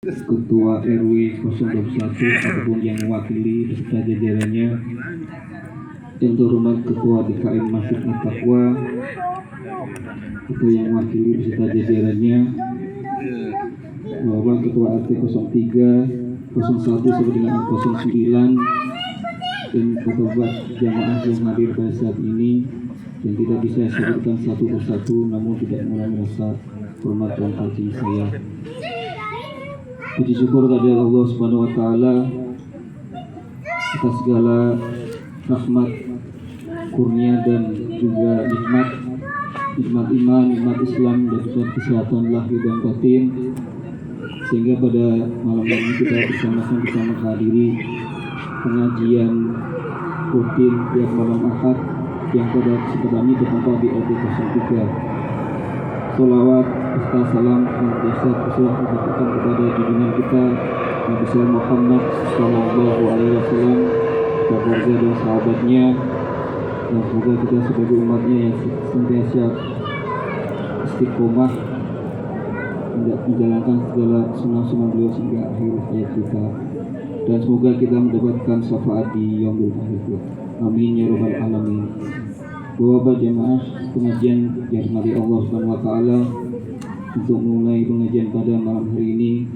Ketua RW 021 ataupun yang mewakili beserta jajarannya, yang terhormat Ketua DKM Masjid At-Taqwa, Ketua yang mewakili beserta jajarannya, Bapak Ketua RT 03, 01 sampai dengan 09, dan ketua jamaah yang hadir pada saat ini yang tidak bisa saya sebutkan satu persatu, namun tidak mengurangi rasa hormat dan kasih saya. Puji syukur kepada Allah Subhanahu wa taala atas segala rahmat, kurnia dan juga nikmat iman, nikmat Islam dan nikmat kesehatan lahir dan batin, sehingga pada malam ini kita bersama menghadiri pengajian rutin tiap malam Ahad yang pada kesempatan ini bertempat di RT 03. Salawat, salam, senantiasa tercurahkan kepada junjungan kita Nabi besar Muhammad Sallallahu Alaihi Wasallam, keluarga dan sahabatnya, dan semoga kita sebagai umatnya yang senantiasa istiqomah menjalankan segala sunnah-sunnah beliau hingga akhir hayat kita, dan semoga kita mendapatkan syafaat di yaumul akhir. Amin ya rabbal alamin. Bapak jemaah pengajian dirahmati Allah Subhanahu wa taala, untuk mulai pengajian pada malam hari ini,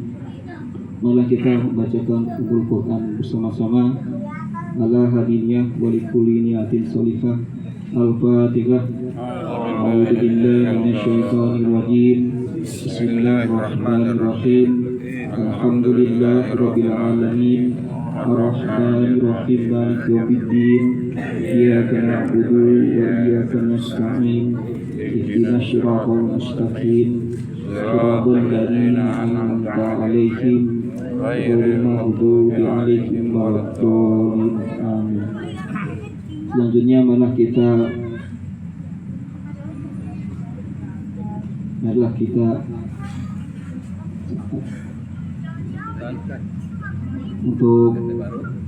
malah kita membacakan Al-Quran bersama-sama ala hadiniyah walikulli niyatin sholihah. Al-Fatihah. A'udzu billahi minasyaitonir rajim. Bismillahirrahmanirrahim. Alhamdulillahirabbil alamin. Ar-Rahmanir Rahim. Maliki yaumiddin. Iyyaka na'budu wa iyyaka nasta'in. Ihdinas siratal mustaqim. Shiratal ladzina an'amta 'alaihim ghairil maghdubi 'alaihim waladdallin. Amin. Selanjutnya malah kita untuk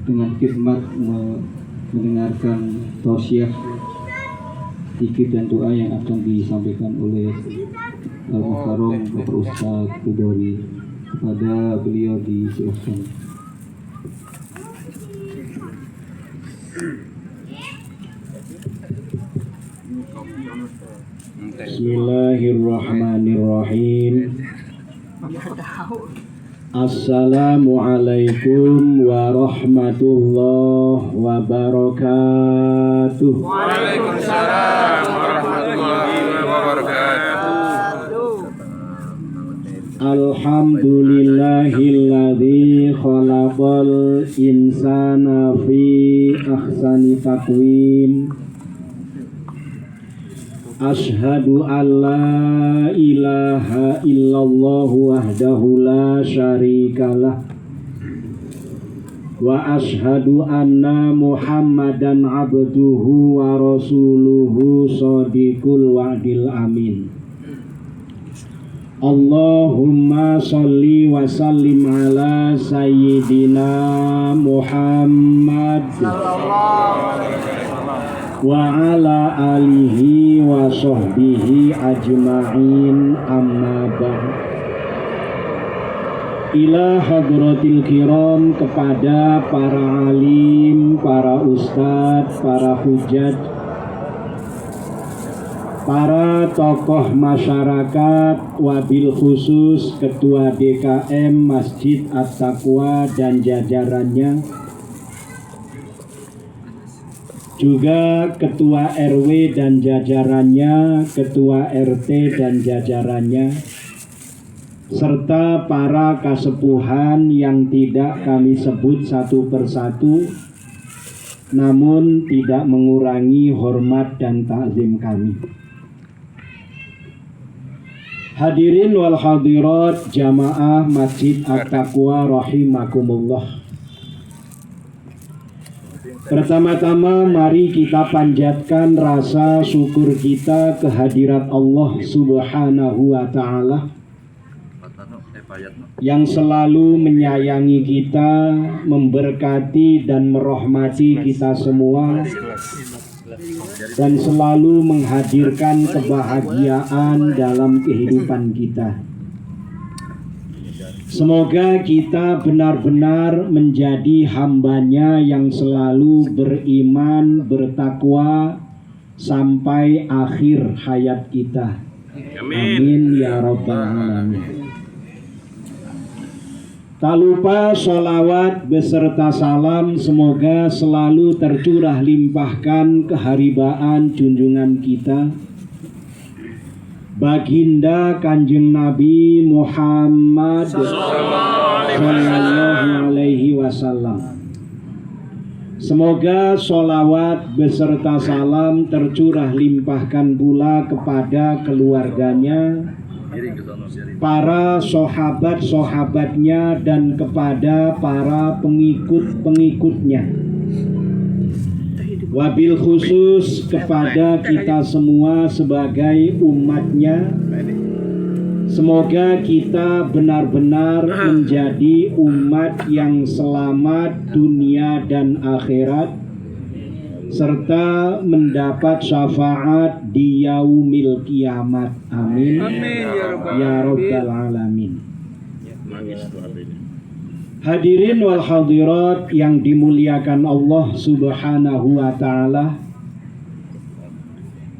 dengan khidmat mendengarkan tausiah, zikir dan doa yang akan disampaikan oleh Al-Mukarram Bapak Ustadz Tudori. Kepada beliau disilahkan. Bismillahirrahmanirrahim. Assalamualaikum warahmatullahi wabarakatuh. Waalaikumsalam warahmatullahi wabarakatuh. Alhamdulillahilladzi khalaqal insana fi ahsani taqwim. Ashhadu an la ilaha illallah wahdahu la syarikalah wa ashhadu anna Muhammadan abduhu wa rasuluhu shadiqul wa'dil amin. Allahumma sholli wa sallim ala sayyidina Muhammad wa ala alihi wa sahbihi ajma'in, amma ba'd. Ila hadratil kiram, kepada para alim, para ustadz, para hujat, para tokoh masyarakat, wabil khusus Ketua DKM Masjid At-Taqwa dan jajarannya, juga Ketua RW dan jajarannya, Ketua RT dan jajarannya, serta para kasepuhan yang tidak kami sebut satu persatu, namun tidak mengurangi hormat dan takzim kami. Hadirin wal hadirat jamaah Masjid At-Taqwa rahimakumullah. Pertama-tama mari kita panjatkan rasa syukur kita kehadirat Allah Subhanahu wa ta'ala yang selalu menyayangi kita, memberkati dan merahmati kita semua, dan selalu menghadirkan kebahagiaan dalam kehidupan kita. Semoga kita benar-benar menjadi hambanya yang selalu beriman, bertakwa sampai akhir hayat kita. Amin ya rabbal alamin. Tak lupa sholawat beserta salam semoga selalu tercurah limpahkan keharibaan junjungan kita, Baginda Kanjeng Nabi Muhammad Sallallahu Alaihi Wasallam. Semoga sholawat beserta salam tercurah limpahkan pula kepada keluarganya, para sahabat-sahabatnya, dan kepada para pengikut-pengikutnya. Wabil khusus kepada kita semua sebagai umatnya. Semoga kita benar-benar menjadi umat yang selamat dunia dan akhirat, serta mendapat syafaat di yaumil kiamat. Amin. Ya rabbal alamin. Hadirin wal hadirat yang dimuliakan Allah Subhanahu wa ta'ala,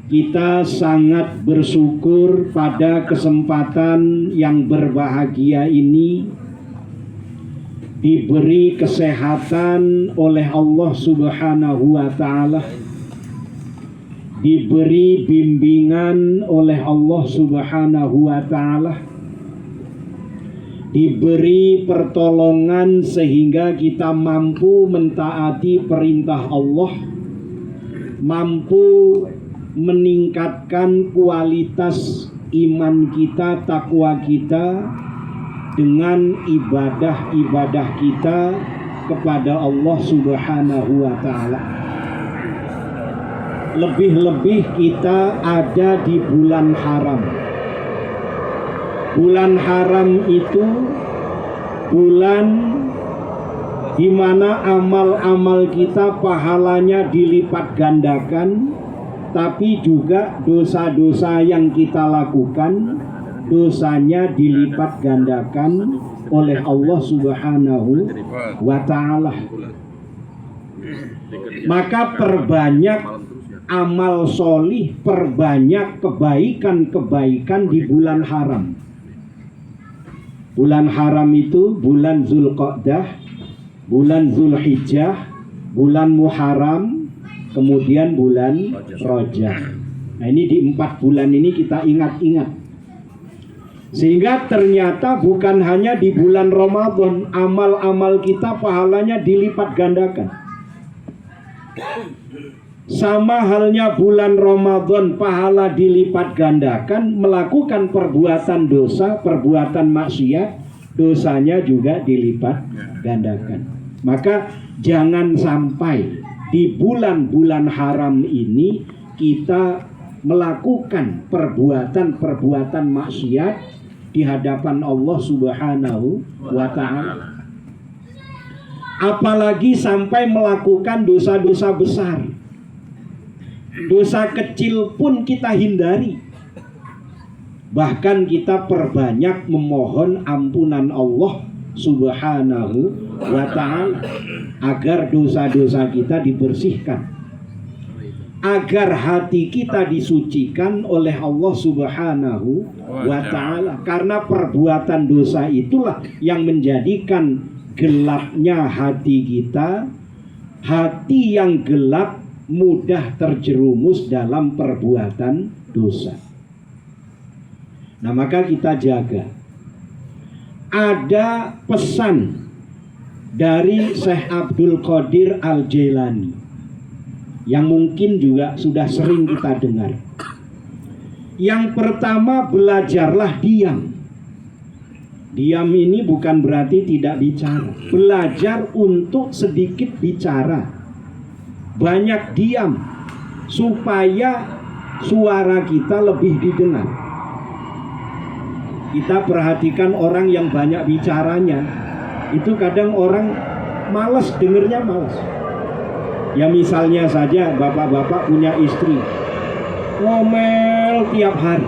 kita sangat bersyukur pada kesempatan yang berbahagia ini diberi kesehatan oleh Allah Subhanahu wa ta'ala, diberi bimbingan oleh Allah Subhanahu wa ta'ala, diberi pertolongan sehingga kita mampu mentaati perintah Allah, mampu meningkatkan kualitas iman kita, takwa kita dengan ibadah-ibadah kita kepada Allah Subhanahu wa ta'ala. Lebih-lebih kita ada di bulan haram. Bulan haram itu bulan di mana amal-amal kita pahalanya dilipat gandakan, tapi juga dosa-dosa yang kita lakukan dosanya dilipat gandakan oleh Allah Subhanahu wa ta'ala. Maka perbanyak amal solih, perbanyak kebaikan-kebaikan di bulan haram. Bulan haram itu bulan Zulqa'dah, bulan Zulhijjah, bulan Muharram, kemudian bulan Rajab. Nah, ini di 4 bulan ini kita ingat-ingat. Sehingga ternyata bukan hanya di bulan Ramadan amal-amal kita pahalanya dilipat gandakan. Sama halnya bulan Ramadan pahala dilipat gandakan, melakukan perbuatan dosa, perbuatan maksiat, dosanya juga dilipat gandakan. Maka jangan sampai di bulan-bulan haram ini kita melakukan perbuatan-perbuatan maksiat di hadapan Allah Subhanahu wa ta'ala. Apalagi sampai melakukan dosa-dosa besar. Dosa kecil pun kita hindari. Bahkan kita perbanyak memohon ampunan Allah Subhanahu wa ta'ala agar dosa-dosa kita dibersihkan, agar hati kita disucikan oleh Allah Subhanahu wa ta'ala. Karena perbuatan dosa itulah yang menjadikan gelapnya hati kita. Hati yang gelap mudah terjerumus dalam perbuatan dosa. Nah, maka kita jaga. Ada pesan dari Syekh Abdul Qadir Al-Jailani yang mungkin juga sudah sering kita dengar. Yang pertama, belajarlah diam. Diam ini bukan berarti tidak bicara. Belajar untuk sedikit bicara. Banyak diam supaya suara kita lebih didengar. Kita perhatikan orang yang banyak bicaranya, itu kadang orang malas dengernya, malas. Ya misalnya saja bapak-bapak punya istri, ngomel tiap hari.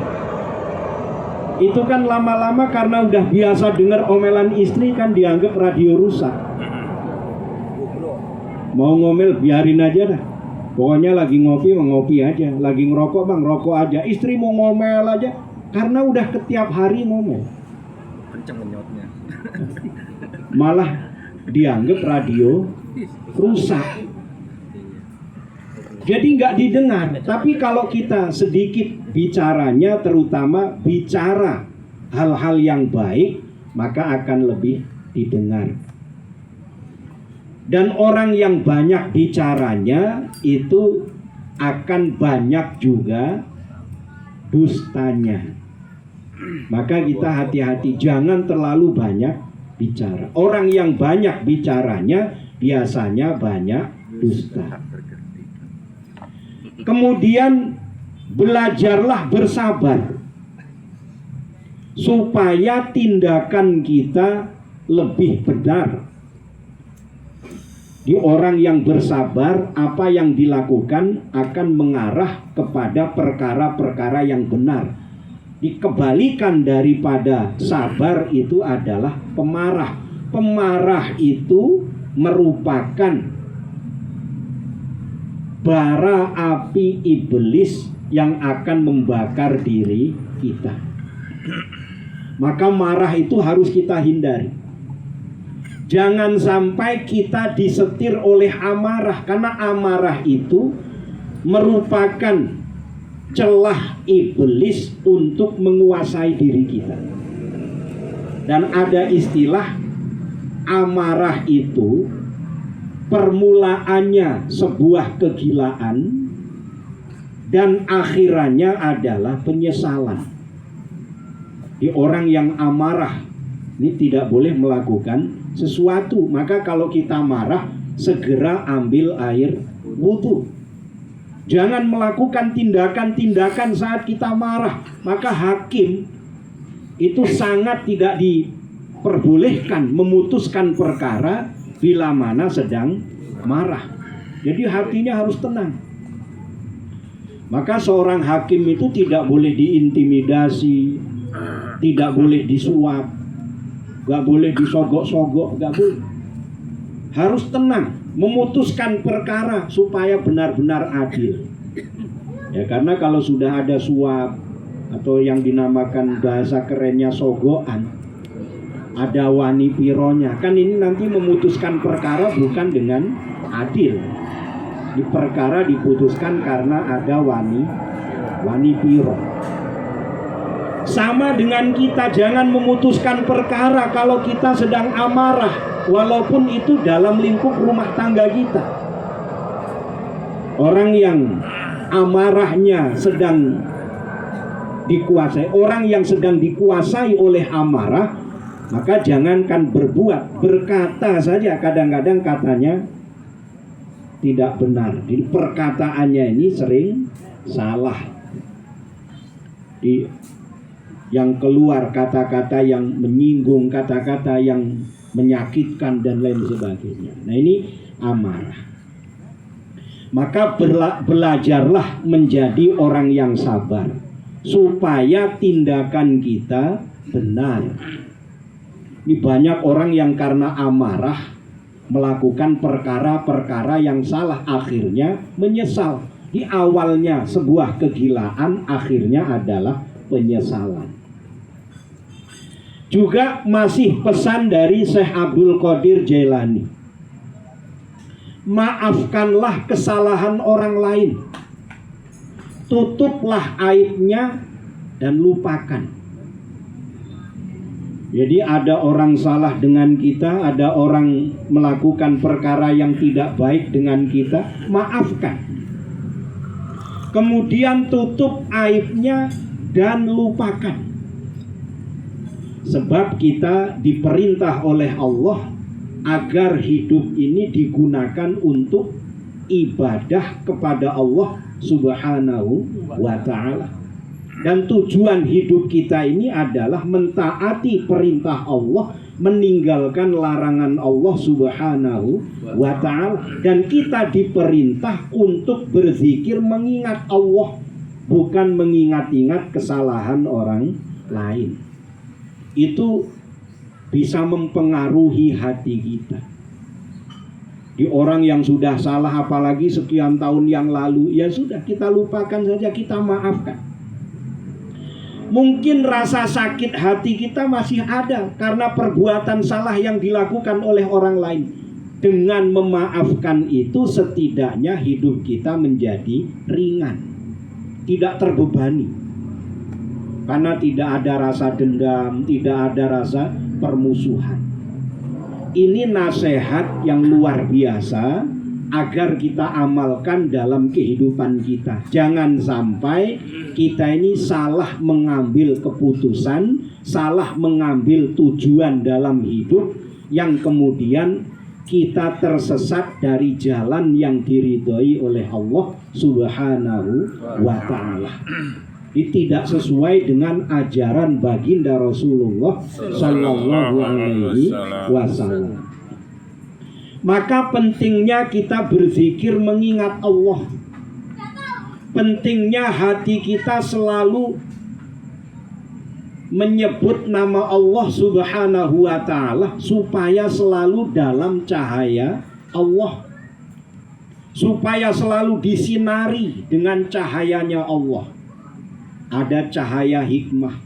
Itu kan lama-lama karena udah biasa dengar omelan istri kan dianggap radio rusak. Mau ngomel biarin aja dah. Pokoknya lagi ngopi ngopi aja, lagi ngerokok ngerokok aja. Istri mau ngomel aja karena udah ketiap hari ngomel. Kenceng menyotnya. Malah dianggap radio rusak. Jadi nggak didengar. Tapi kalau kita sedikit bicaranya, terutama bicara hal-hal yang baik, maka akan lebih didengar. Dan orang yang banyak bicaranya itu akan banyak juga dustanya. Maka kita hati-hati, jangan terlalu banyak bicara. Orang yang banyak bicaranya biasanya banyak dusta. Kemudian belajarlah bersabar supaya tindakan kita lebih benar. Di orang yang bersabar, apa yang dilakukan akan mengarah kepada perkara-perkara yang benar. Dikebalikan daripada sabar itu adalah pemarah. Pemarah itu merupakan bara api iblis yang akan membakar diri kita. Maka marah itu harus kita hindari. Jangan sampai kita disetir oleh amarah, karena amarah itu merupakan celah iblis untuk menguasai diri kita. Dan ada istilah amarah itu permulaannya sebuah kegilaan dan akhirannya adalah penyesalan. Di orang yang amarah ini tidak boleh melakukan sesuatu. Maka kalau kita marah, segera ambil air wudhu. Jangan melakukan tindakan-tindakan saat kita marah. Maka hakim itu sangat tidak diperbolehkan memutuskan perkara bila mana sedang marah. Jadi hatinya harus tenang. Maka seorang hakim itu tidak boleh diintimidasi, tidak boleh disuap, gak boleh disogok-sogok, gak boleh. Harus tenang, memutuskan perkara supaya benar-benar adil. Ya, karena kalau sudah ada suap atau yang dinamakan bahasa kerennya sogokan, ada wani pironya, kan ini nanti memutuskan perkara bukan dengan adil. Di perkara diputuskan karena ada wani piro. Sama dengan kita, jangan memutuskan perkara kalau kita sedang amarah, walaupun itu dalam lingkup rumah tangga kita. Orang yang amarahnya sedang dikuasai, orang yang sedang dikuasai oleh amarah, maka jangankan berbuat, berkata saja kadang-kadang katanya tidak benar. Di perkataannya ini sering salah. Yang keluar kata-kata yang menyinggung, kata-kata yang menyakitkan dan lain sebagainya. Nah, ini amarah. Maka belajarlah menjadi orang yang sabar supaya tindakan kita benar. Ini banyak orang yang karena amarah melakukan perkara-perkara yang salah, akhirnya menyesal. Di awalnya sebuah kegilaan, akhirnya adalah penyesalan. Juga masih pesan dari Syekh Abdul Qadir Jailani. Maafkanlah kesalahan orang lain. Tutuplah aibnya dan lupakan. Jadi ada orang salah dengan kita, ada orang melakukan perkara yang tidak baik dengan kita, maafkan. Kemudian tutup aibnya dan lupakan. Sebab kita diperintah oleh Allah agar hidup ini digunakan untuk ibadah kepada Allah Subhanahu wa ta'ala. Dan tujuan hidup kita ini adalah mentaati perintah Allah, meninggalkan larangan Allah Subhanahu wa ta'ala. Dan kita diperintah untuk berzikir mengingat Allah, bukan mengingat-ingat kesalahan orang lain. Itu bisa mempengaruhi hati kita. Di orang yang sudah salah, apalagi sekian tahun yang lalu, ya sudah, kita lupakan saja, kita maafkan. Mungkin rasa sakit hati kita masih ada karena perbuatan salah yang dilakukan oleh orang lain. Dengan memaafkan itu setidaknya hidup kita menjadi ringan, tidak terbebani. Karena tidak ada rasa dendam, tidak ada rasa permusuhan. Ini nasihat yang luar biasa agar kita amalkan dalam kehidupan kita. Jangan sampai kita ini salah mengambil keputusan, salah mengambil tujuan dalam hidup, yang kemudian kita tersesat dari jalan yang diridhoi oleh Allah Subhanahu wa ta'ala. Ini tidak sesuai dengan ajaran baginda Rasulullah Sallallahu Alaihi Wasallam. Maka pentingnya kita berzikir mengingat Allah. Pentingnya hati kita selalu menyebut nama Allah Subhanahu wa ta'ala, supaya selalu dalam cahaya Allah, supaya selalu disinari dengan cahayanya Allah. Ada cahaya hikmah,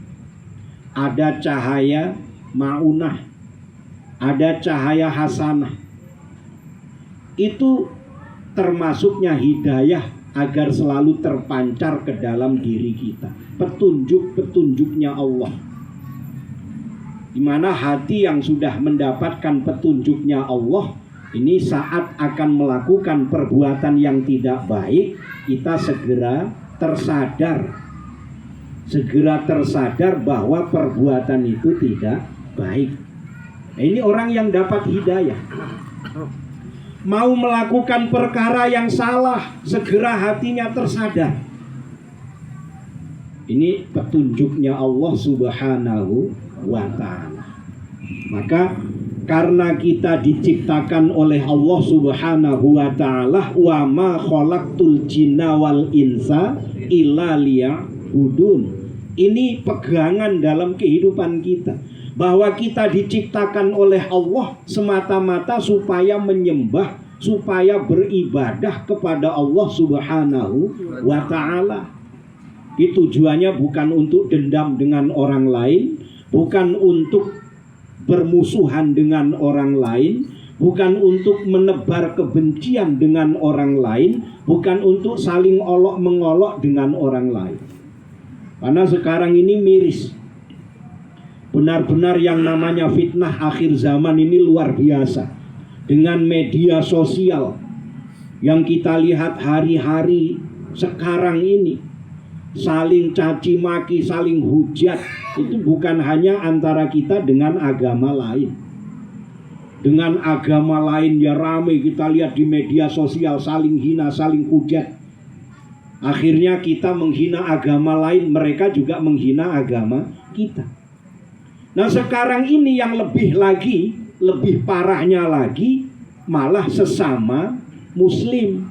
ada cahaya ma'unah, ada cahaya hasanah. Itu termasuknya hidayah agar selalu terpancar ke dalam diri kita. Petunjuk-petunjuknya Allah. Di mana hati yang sudah mendapatkan petunjuknya Allah, ini saat akan melakukan perbuatan yang tidak baik, kita segera tersadar. Segera tersadar bahwa perbuatan itu tidak baik. Nah, ini orang yang dapat hidayah. Mau melakukan perkara yang salah, segera hatinya tersadar. Ini petunjuknya Allah Subhanahu wa ta'ala. Maka karena kita diciptakan oleh Allah Subhanahu wa ta'ala, wa ma khalaqtul jinna wal insa illa liya'budun. Ini pegangan dalam kehidupan kita, bahwa kita diciptakan oleh Allah semata-mata supaya menyembah, supaya beribadah kepada Allah Subhanahu wa ta'ala. Itu tujuannya bukan untuk dendam dengan orang lain, bukan untuk bermusuhan dengan orang lain, bukan untuk menebar kebencian dengan orang lain, bukan untuk saling olok-mengolok dengan orang lain. Karena sekarang ini miris. Benar-benar yang namanya fitnah akhir zaman ini luar biasa. Dengan media sosial yang kita lihat hari-hari sekarang ini, saling caci maki, saling hujat, itu bukan hanya antara kita dengan agama lain. Dengan agama lain ya ramai kita lihat di media sosial, saling hina, saling hujat. Akhirnya kita menghina agama lain, mereka juga menghina agama kita. Nah sekarang ini yang lebih lagi, lebih parahnya lagi, malah sesama muslim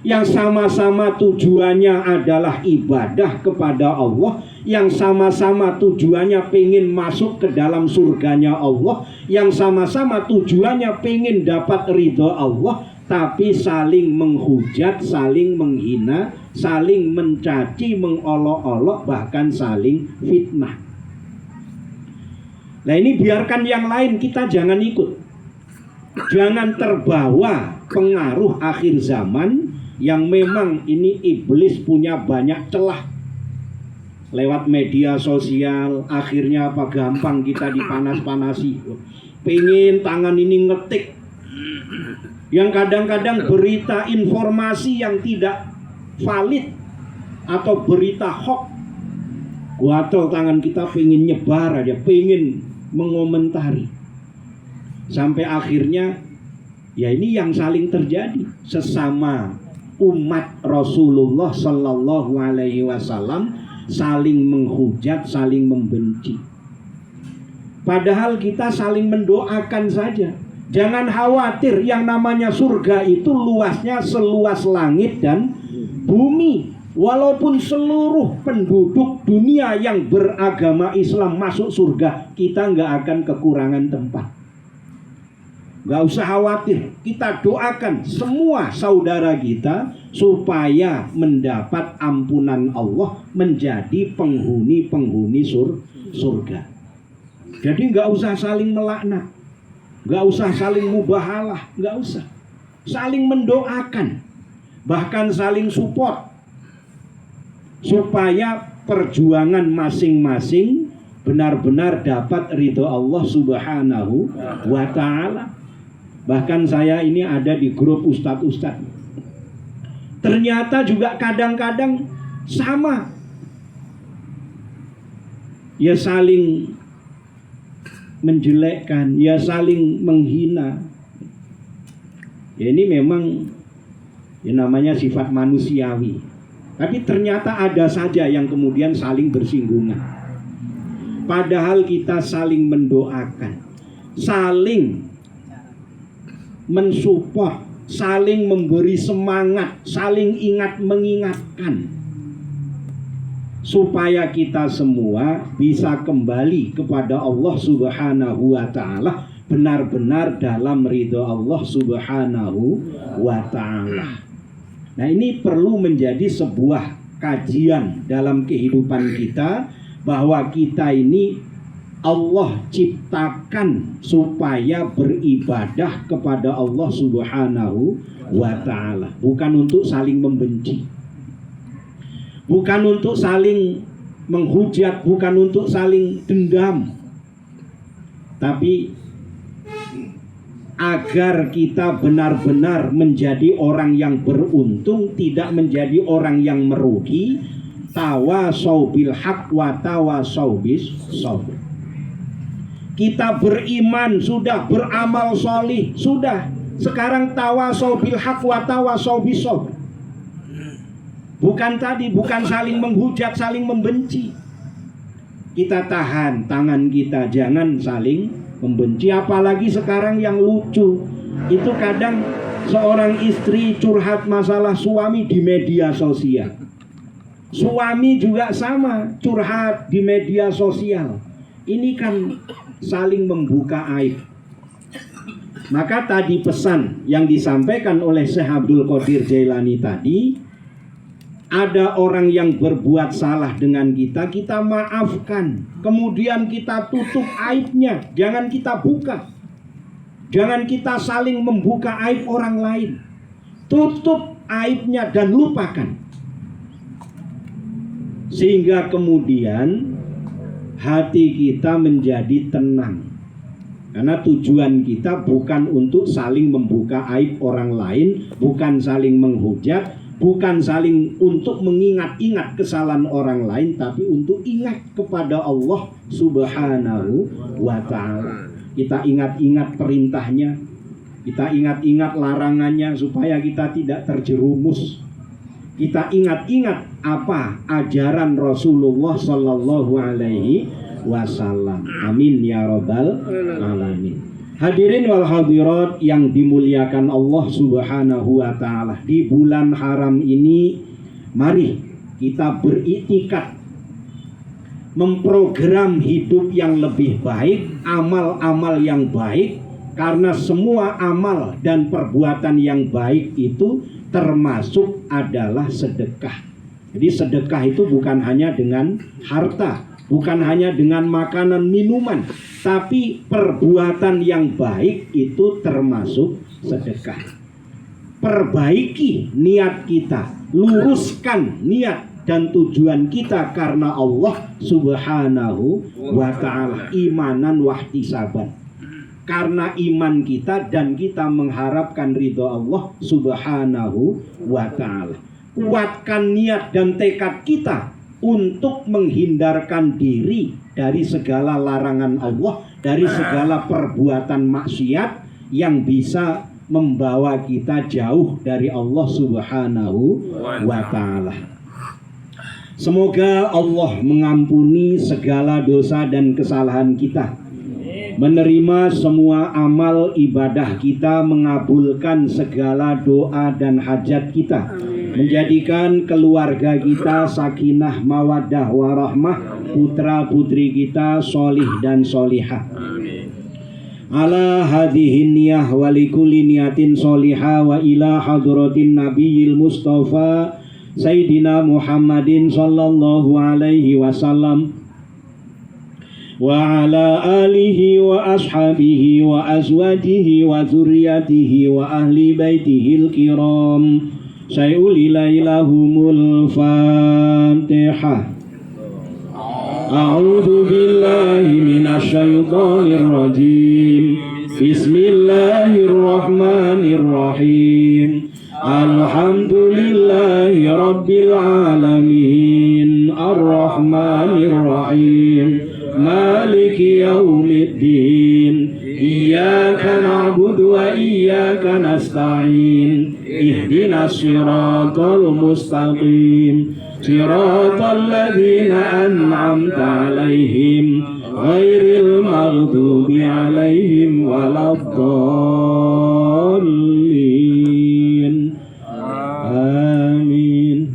yang sama-sama tujuannya adalah ibadah kepada Allah, yang sama-sama tujuannya pengen masuk ke dalam surganya Allah, yang sama-sama tujuannya pengen dapat ridho Allah, tapi saling menghujat, saling menghina, saling mencaci, mengolok-olok, bahkan saling fitnah. Nah ini biarkan yang lain, kita jangan ikut. Jangan terbawa pengaruh akhir zaman yang memang ini iblis punya banyak celah. Lewat media sosial, akhirnya apa, gampang kita dipanas-panasi. Pengen tangan ini ngetik. Yang kadang-kadang berita informasi yang tidak valid atau berita hoax, gatel tangan kita pengen nyebar aja, pengen mengomentari. Sampai akhirnya ya ini yang saling terjadi sesama umat Rasulullah Sallallahu Alaihi Wasallam, saling menghujat, saling membenci. Padahal kita saling mendoakan saja. Jangan khawatir, yang namanya surga itu luasnya seluas langit dan bumi. Walaupun seluruh penduduk dunia yang beragama Islam masuk surga, kita nggak akan kekurangan tempat. Nggak usah khawatir, kita doakan semua saudara kita supaya mendapat ampunan Allah, menjadi penghuni-penghuni surga. Jadi nggak usah saling melaknat, nggak usah saling mubahalah, nggak usah. Saling mendoakan, bahkan saling support, supaya perjuangan masing-masing benar-benar dapat ridho Allah Subhanahu wa ta'ala. Bahkan saya ini ada di grup ustadz-ustadz, ternyata juga kadang-kadang sama, ya saling menjelekkan, ya saling menghina. Ya ini memang ya namanya sifat manusiawi. Tapi ternyata ada saja yang kemudian saling bersinggungan. Padahal kita saling mendoakan, saling mensupport, saling memberi semangat, saling ingat mengingatkan, supaya kita semua bisa kembali kepada Allah Subhanahu wa ta'ala, benar-benar dalam ridho Allah Subhanahu wa ta'ala. Nah, ini perlu menjadi sebuah kajian dalam kehidupan kita, bahwa kita ini Allah ciptakan supaya beribadah kepada Allah Subhanahu wa ta'ala, bukan untuk saling membenci, bukan untuk saling menghujat, bukan untuk saling dendam, tapi agar kita benar-benar menjadi orang yang beruntung, tidak menjadi orang yang merugi. Tawasau bil haq wa tawasau bis sabr. Kita beriman sudah, beramal solih sudah, sekarang tawasau bil haq wa tawasau bis sabr. Bukan tadi, bukan saling menghujat, saling membenci. Kita tahan tangan kita, jangan saling membenci. Apalagi sekarang yang lucu itu, kadang seorang istri curhat masalah suami di media sosial, suami juga sama curhat di media sosial. Ini kan saling membuka aib. Maka tadi pesan yang disampaikan oleh Syekh Abdul Qadir Jailani tadi, ada orang yang berbuat salah dengan kita, kita maafkan, kemudian kita tutup aibnya, jangan kita buka, jangan kita saling membuka aib orang lain. Tutup aibnya dan lupakan, sehingga kemudian hati kita menjadi tenang. Karena tujuan kita bukan untuk saling membuka aib orang lain, bukan saling menghujat, bukan saling untuk mengingat-ingat kesalahan orang lain, tapi untuk ingat kepada Allah Subhanahu wa ta'ala. Kita ingat-ingat perintahnya, kita ingat-ingat larangannya, supaya kita tidak terjerumus. Kita ingat-ingat apa ajaran Rasulullah Sallallahu Alaihi Wasallam. Amin ya Rabbal Alamin. Hadirin wal hadirat yang dimuliakan Allah Subhanahu wa ta'ala, di bulan haram ini mari kita beriktikad memprogram hidup yang lebih baik, amal-amal yang baik, karena semua amal dan perbuatan yang baik itu termasuk adalah sedekah. Jadi sedekah itu bukan hanya dengan harta, bukan hanya dengan makanan minuman, tapi perbuatan yang baik itu termasuk sedekah. Perbaiki niat kita, luruskan niat dan tujuan kita karena Allah Subhanahu wa ta'ala, imanan wahtisaban, karena iman kita dan kita mengharapkan ridho Allah Subhanahu wa ta'ala. Kuatkan niat dan tekad kita untuk menghindarkan diri dari segala larangan Allah, dari segala perbuatan maksiat yang bisa membawa kita jauh dari Allah Subhanahu wa ta'ala. Semoga Allah mengampuni segala dosa dan kesalahan kita, menerima semua amal ibadah kita, mengabulkan segala doa dan hajat kita, Menjadikan keluarga kita sakinah mawaddah warahmah, putra putri kita solih dan solihah. Ala hadhihi niyah wa likulli niyatin solihah wa ila hadratin nabiyil mustafa Sayyidina Muhammadin sallallahu alaihi wasallam wa ala alihi wa ashabihi wa azwajihi wa zurriyatihi wa ahli baitihil kiram sayulilailahumul fatihah. A'udzu billahi minasy syaithanir rajim. Bismillahirrahmanirrahim. Alhamdulillahi rabbil alamin. Arrahmanir rahim. Maliki yaumiddin. Iyyaka na'budu wa iyyaka nasta'in. Ihdinas siratal mustaqim. Siratal ladzina an'amta 'alaihim ghairil maghdubi 'alaihim waladdallin. Amin.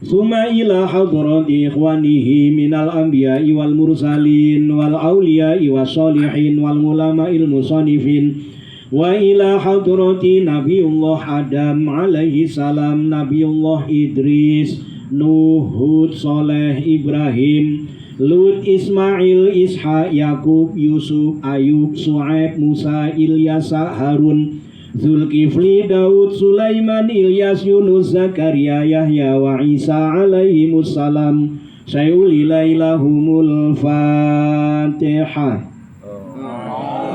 Summa ila hadrati ikhwanihi minal anbiya'i wal mursalin wal awliya'i was sholihin wal ulama'il musannifin wa ila hadrati Nabiullah Adam alaihi salam, Nabiullah Idris, Nuh, Hud, Soleh, Ibrahim, Lut, Ismail, Ishak, Yakub, Yusuf, Ayub, Su'aib, Musa, Ilyasa, Harun, Zulkifli, Daud, Sulaiman, Ilyas, Yunus, Zakaria, Yahya wa Isa alaihimussalam. Sayulilailahumul fatihah.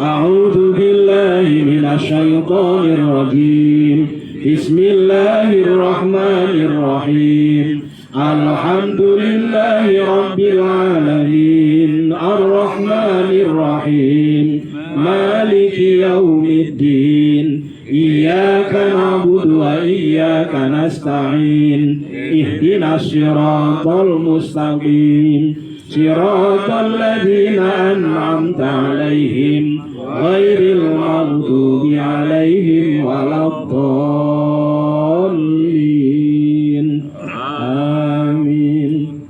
A'udzu billahi minasy syaithanir rajim. Bismillahirrahmanirrahim. Alhamdulillahi rabbil alamin. Arrahmanir rahim. Maliki yaumiddin. Iyyaka na'budu wa iyyaka nasta'in. Ihdinas siratal mustaqim. Siratal ladzina an'amta 'alaihim ghairil maghdubi 'alaihim waladdallin. Amin.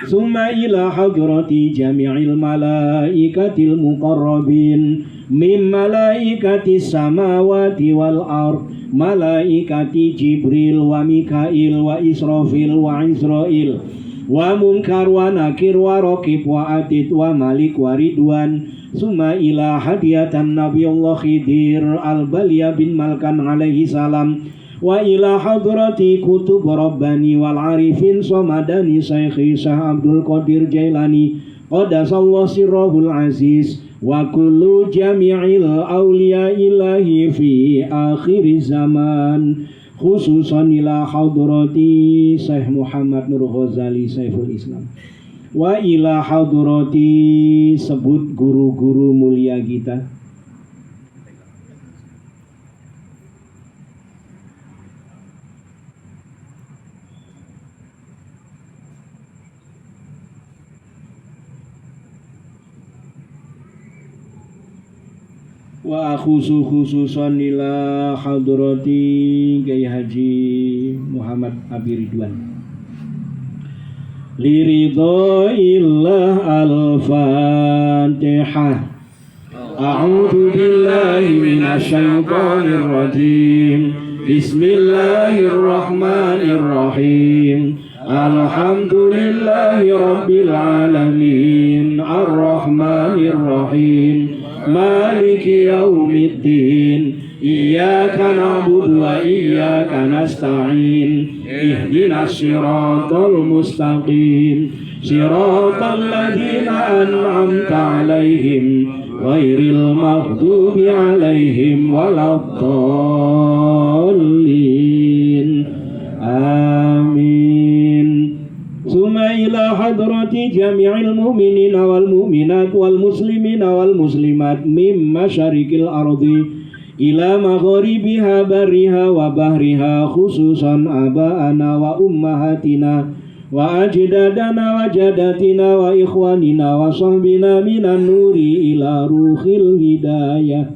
Summa ila hadrati jami'il malaikatil muqarrabin min malaikatis samawati wal ard, malaikati Jibril wa Mikail wa Israfil wa Israil wa Munkar wa Nakir wa Raqib wa Atid wa Malik wa Ridwan. Summa ila hadiyatan Nabiullah Khidir al-Balya bin Malkan alaihi salam wa ila hadrati kutub Rabbani wal Arifin Somadani Syekhi Syah Abdul Qadir Jailani qadasallahu sirrahul aziz wa kullu jami'il awliya ilahi fi akhir zaman, khususan ila hadrati Syekh Muhammad Nur Ghazali Saiful Islam wa ila hadrati sebut guru-guru mulia kita. Wa khususan ila hadrati Kiai Haji Muhammad Abi Ridwan. Liridhaillah al-Fatihah. A'udzu billahi minasy syaithanir rajim. Bismillahirrahmanirrahim. Alhamdulillahi rabbil alamin. Arrahmanir rahim. Maliki yaumiddin. Iyyaka na'budu wa iyyaka nasta'in. Ihdinas siratal mustaqim. Siratal ladzina an'amta 'alaihim ghairil maghdubi 'alaihim waladdallin. Amin. Summa ila hadrati jami'il mu'minina wal mu'minat wal muslimina wal muslimat mim masyariqil ardi ila magharibiha barriha wa bahriha, khususan aba'ana wa ummahatina wa ajdadana wa jadatina wa ikhwanina wa sahbina minan nuri ila ruhil hidayah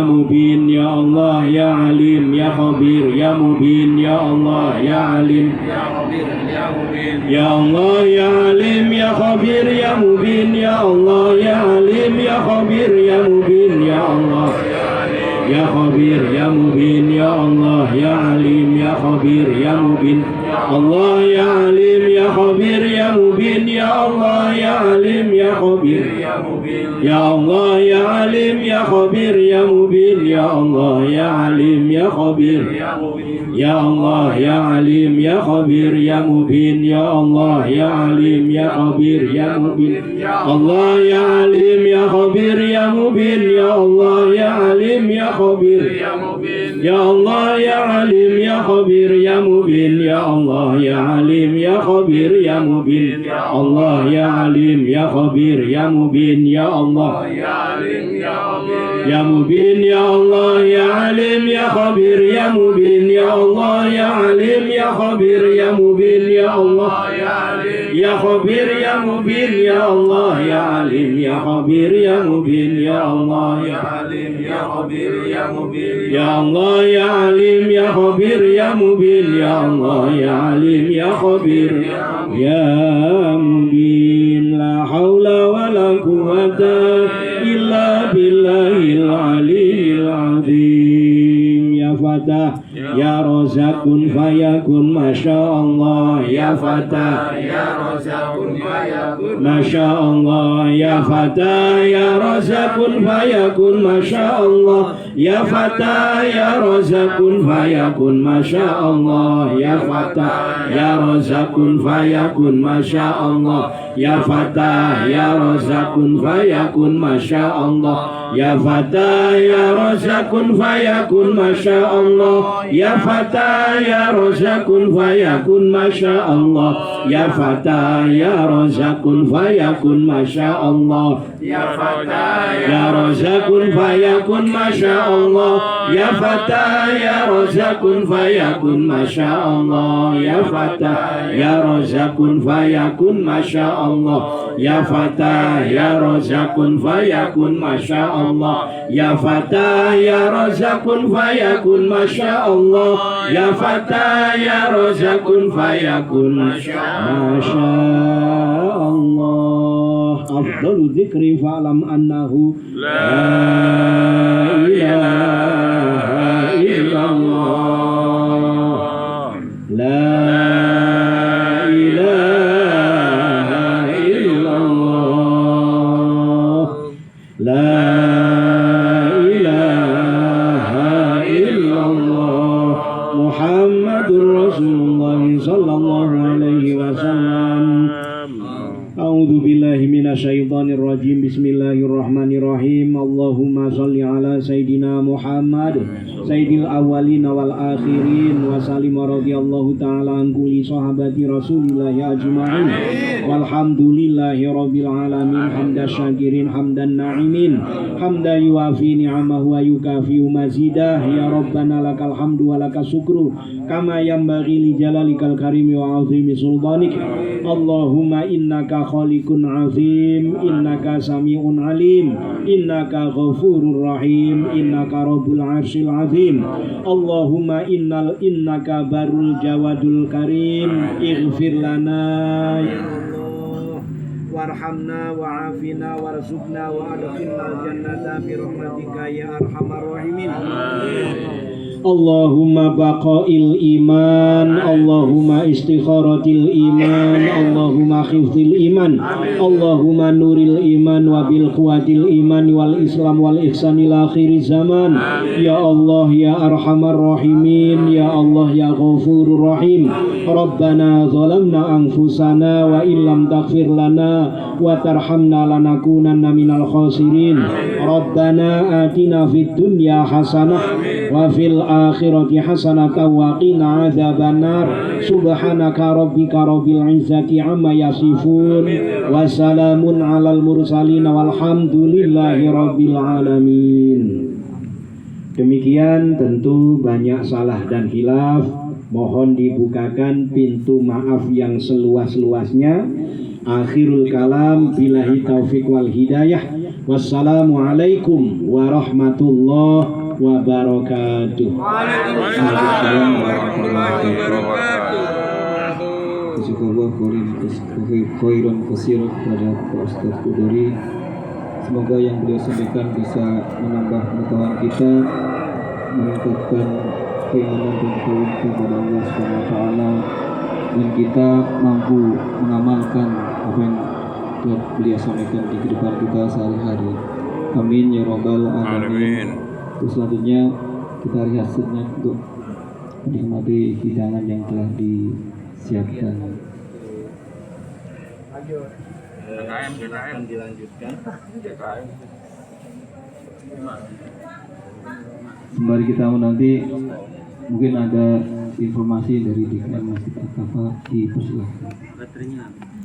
ya mubin ya Allah ya alim ya khabir ya mubin ya Allah ya alim ya Allah ya alim ya khabir ya mubin ya Allah ya alim ya khabir ya mubin ya Allah ya khabir ya mubin ya Allah ya alim ya khabir ya mubin Allah ya alim ya khabir ya mubin ya Allah ya alim ya khabir ya Allah ya alim ya khabir ya mubin ya Allah ya alim ya khabir ya Allah ya alim ya khabir ya mubin ya Allah ya alim ya khabir ya mubin Allah ya alim ya khabir ya mubin ya Allah ya alim ya khabir ya Allah ya alim ya khabir ya mubin ya Allah ya alim ya khabir ya mubin Allah ya alim ya khabir ya mubin ya Allah ya mubin ya Allah ya alim ya khabir ya mubin ya Allah ya alim ya khabir ya mubin ya Allah ya khabir ya mubin ya Allah ya alim ya khabir ya mubin ya Allah ya alim ya khabir ya mubin ya Allah ya alim ya khabir ya mubin ya Allah ya alim ya khabir ya mubin la haula wala quwwata illa billahil aliyyil azim ya fatah ya razakun fayakun masya Allah ya fatah ya razakun fayakun masya Allah ya fatah ya razakun fayakun masya Allah ya fatah ya razakun fayakun masya Allah ya fatah ya razakun fayakun masya Allah ya fatah ya razakun fayakun masya Allah ya fatah ya razakun fayakun masya Allah ya fatah ya razakun fayakun masya Allah ya fatah ya razakun fayakun masya Allah ya fatah ya razakun fayakun masya Allah ya fatah ya razakun fayakun masya Allah ya fatah ya razakun fayakun masya Allah ya fatah ya razakun fayakun masya Allah ya fatah ya razakun fayakun masya Allah ya fatah ya razakun fayakun masya Allah afdalu dzikri fa'lam annahu la ilaha illallah la ilaha illallah la ilaha illallah Muhammadur Rasulullah sallallahu alaihi wasallam. A'udzu billahi minasyaitonir rajim. Bismillahirrahmanirrahim. Allahumma shalli ala sayidina Muhammad sayyidil awwalin wal akhirin wa sallim radhiyallahu ta'ala an kulli sahabati Rasulillah ajma'in. Walhamdulillahi rabbil alamin hamdan syakirin hamdan na'imin hamdan yuwafi ni'amahu wa yukafi'u mazidah ya rabbana lakal hamdu wa lakas syukru kama yanbaghi li jalalikal karimi wa 'azimi sultanik. Allahumma innaka khaliqun azim innaka sami'un alim innaka ghafurur rahim innaka rabbul arsyil azim. Allahumma innaka barul jawadul karim ighfir lana warhamna wa'afina warzuqna wa adkhilna jannata bi rahmatika ya arhamar rahimin. Allahumma baqail iman Allahumma istikharatil iman Allahumma khifzil iman Allahumma nuril iman wa bil quwatil iman wal islam wal ihsan ila akhir zaman. Ya Allah ya arhamar rahimin ya Allah ya ghafurur rahim. Rabbana zalamna anfusana wa illam taghfir lana wa tarhamna lanakunanna minal khasirin. Rabbana atina fid dunya hasanah wa fil akhirati hasanatan wa qina adzabannar. Subhanaka rabbika rabbil izzati amma yasifun wa salamun alal mursalin walhamdulillahi rabbil alamin. Demikian tentu banyak salah dan khilaf, mohon dibukakan pintu maaf yang seluas-luasnya. Akhirul kalam billahi taufik wal hidayah. Wassalamualaikum warahmatullahi wabarakatuh. Waalaikumsalam warahmatullahi wabarakatuh. Jazakallah khairan katsiran kepada Pak Ustaz Qudari. Semoga yang beliau sampaikan bisa menambah pengetahuan kita, meningkatkan keimanan dan ketakwaan kepada Allah Subhanahu wa taala, dan kita mampu mengamalkan apa yang telah beliau sampaikan di kehidupan kita sehari-hari. Amin ya rabbal alamin. Terus selanjutnya kita lihat sejenak untuk menikmati hidangan yang telah disiapkan. Akan dilanjutkan. Sembari kita menanti, mungkin ada informasi dari DKM Masjid Al-Kafa, dipersilahkan.